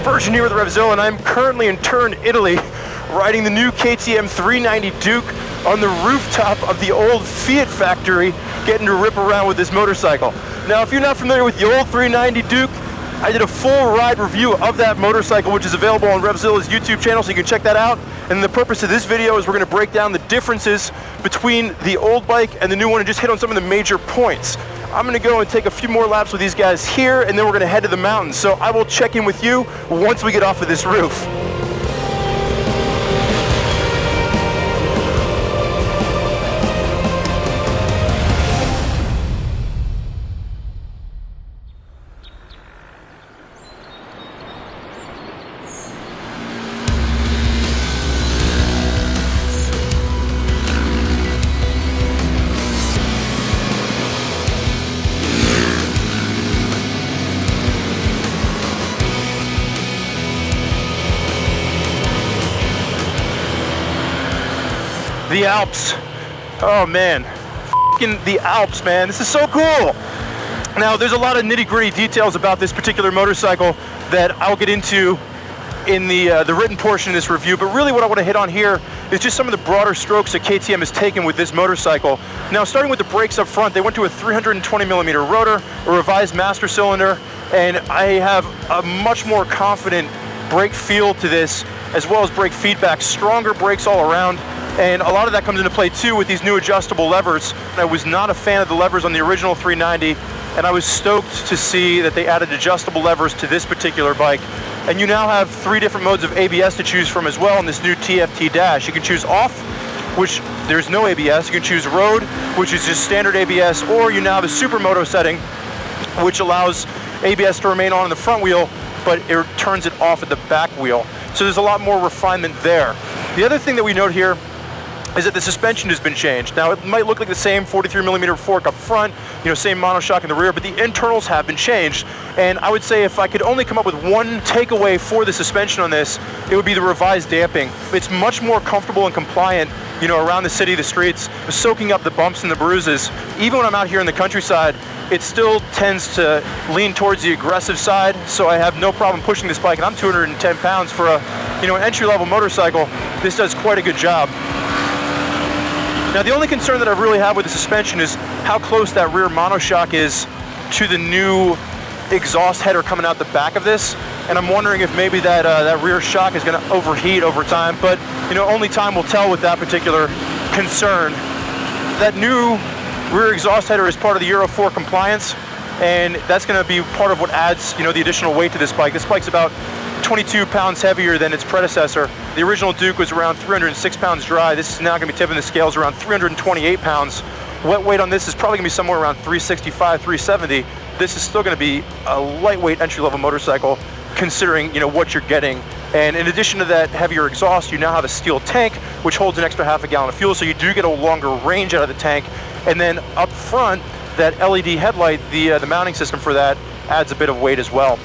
Spurgeon here with RevZilla, and I'm currently in Turin, Italy, riding the new KTM 390 Duke on the rooftop of the old Fiat factory, getting to rip around with this motorcycle. Now, if you're not familiar with the old 390 Duke, I did a full ride review of that motorcycle, which is available on RevZilla's YouTube channel, so you can check that out. And the purpose of this video is we're going to break down the differences between the old bike and the new one and just hit on some of the major points. I'm going to go and take a few more laps with these guys here, and then we're going to head to the mountains. So I will check in with you once we get off of this roof. The Alps. Oh man, f***ing the Alps, man. This is so cool. Now, there's a lot of nitty-gritty details about this particular motorcycle that I'll get into in the written portion of this review, but really what I want to hit on here is just some of the broader strokes that KTM has taken with this motorcycle. Now, starting with the brakes up front, they went to a 320 millimeter rotor, a revised master cylinder, and I have a much more confident brake feel to this, as well as brake feedback, stronger brakes all around. And a lot of that comes into play too with these new adjustable levers. I was not a fan of the levers on the original 390, and I was stoked to see that they added adjustable levers to this particular bike. And you now have 3 different modes of ABS to choose from as well in this new TFT Dash. You can choose off, which there's no ABS. You can choose road, which is just standard ABS, or you now have a supermoto setting, which allows ABS to remain on in the front wheel, but it turns it off at the back wheel. So there's a lot more refinement there. The other thing that we note here is that the suspension has been changed. Now, it might look like the same 43 millimeter fork up front, same monoshock in the rear, but the internals have been changed. And I would say if I could only come up with one takeaway for the suspension on this, it would be the revised damping. It's much more comfortable and compliant, around the city, the streets, soaking up the bumps and the bruises. Even when I'm out here in the countryside, it still tends to lean towards the aggressive side, so I have no problem pushing this bike, and I'm 210 pounds for an entry-level motorcycle. This does quite a good job. Now, the only concern that I really have with the suspension is how close that rear monoshock is to the new exhaust header coming out the back of this, and I'm wondering if maybe that rear shock is going to overheat over time, but only time will tell with that particular concern. That new rear exhaust header is part of the Euro 4 compliance, and that's going to be part of what adds the additional weight to this bike. This bike's about 22 pounds heavier than its predecessor. The original Duke was around 306 pounds dry. This is now going to be tipping the scales around 328 pounds. Wet weight on this is probably going to be somewhere around 365, 370. This is still going to be a lightweight entry-level motorcycle considering what you're getting. And in addition to that heavier exhaust, you now have a steel tank which holds an extra half a gallon of fuel, so you do get a longer range out of the tank. And then up front, that LED headlight, the mounting system for that adds a bit of weight as well.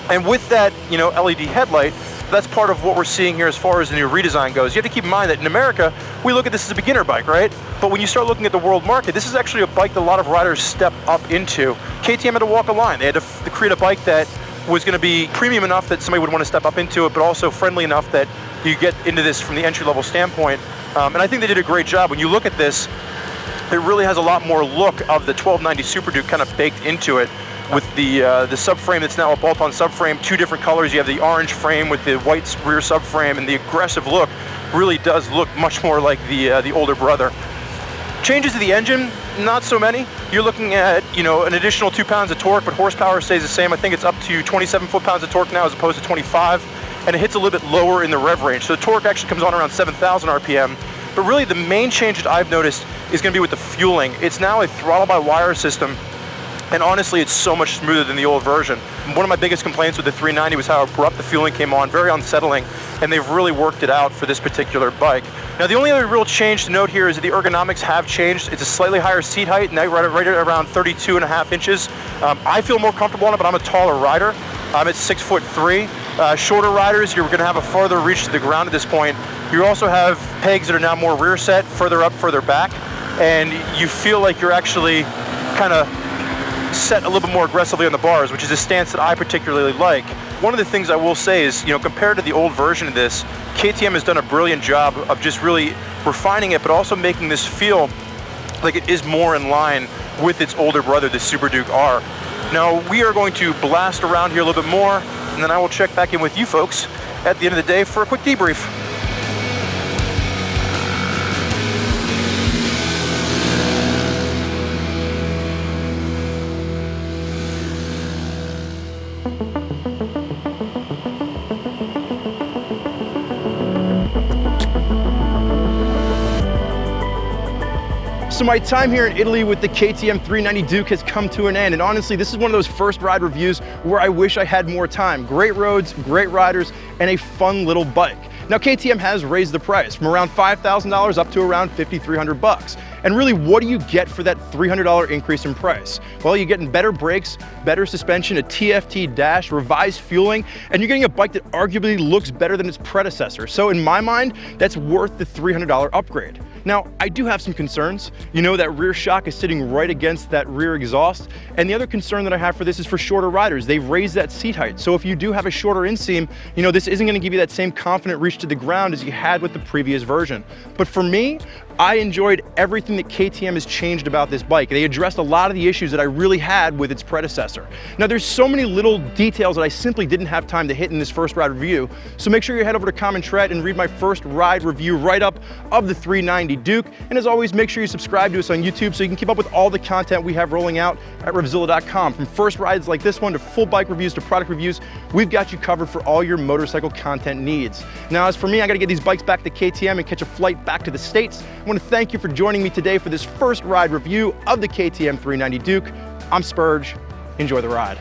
And with that, LED headlight, that's part of what we're seeing here as far as the new redesign goes. You have to keep in mind that in America, we look at this as a beginner bike, right? But when you start looking at the world market, this is actually a bike that a lot of riders step up into. KTM had to walk a line. They had to create a bike that was going to be premium enough that somebody would want to step up into it, but also friendly enough that you get into this from the entry-level standpoint. And I think they did a great job. When you look at this, it really has a lot more look of the 1290 Super Duke kind of baked into it, with the subframe that's now a bolt-on subframe, 2 different colors. You have the orange frame with the white rear subframe, and the aggressive look really does look much more like the older brother. Changes to the engine, not so many. You're looking at an additional 2 pounds of torque, but horsepower stays the same. I think it's up to 27 foot-pounds of torque now as opposed to 25, and it hits a little bit lower in the rev range. So the torque actually comes on around 7,000 RPM. But really the main change that I've noticed is going to be with the fueling. It's now a throttle-by-wire system. And honestly, it's so much smoother than the old version. One of my biggest complaints with the 390 was how abrupt the fueling came on, very unsettling, and they've really worked it out for this particular bike. Now, the only other real change to note here is that the ergonomics have changed. It's a slightly higher seat height, now right at around 32.5 inches. I feel more comfortable on it, but I'm a taller rider. I'm at 6'3". Shorter riders, you're gonna have a farther reach to the ground at this point. You also have pegs that are now more rear set, further up, further back, and you feel like you're actually kind of set a little bit more aggressively on the bars, which is a stance that I particularly like. one of the things I will say is, compared to the old version of this, KTM has done a brilliant job of just really refining it, but also making this feel like it is more in line with its older brother, the Super Duke R. Now, we are going to blast around here a little bit more, and then I will check back in with you folks at the end of the day for a quick debrief. So my time here in Italy with the KTM 390 Duke has come to an end, and honestly, this is one of those first ride reviews where I wish I had more time. Great roads, great riders, and a fun little bike. Now, KTM has raised the price from around $5,000 up to around $5,300. And really, what do you get for that $300 increase in price? Well, you're getting better brakes, better suspension, a TFT dash, revised fueling, and you're getting a bike that arguably looks better than its predecessor. So in my mind, that's worth the $300 upgrade. Now, I do have some concerns. That rear shock is sitting right against that rear exhaust. And the other concern that I have for this is for shorter riders. They've raised that seat height. So if you do have a shorter inseam, this isn't gonna give you that same confident reach to the ground as you had with the previous version. But for me, I enjoyed everything that KTM has changed about this bike. They addressed a lot of the issues that I really had with its predecessor. Now, there's so many little details that I simply didn't have time to hit in this first ride review, so make sure you head over to Common Tread and read my first ride review write-up of the 390 Duke. And as always, make sure you subscribe to us on YouTube so you can keep up with all the content we have rolling out at RevZilla.com. From first rides like this one to full bike reviews to product reviews, we've got you covered for all your motorcycle content needs. Now, as for me, I gotta get these bikes back to KTM and catch a flight back to the States. I want to thank you for joining me today for this first ride review of the KTM 390 Duke. I'm Spurge. Enjoy the ride.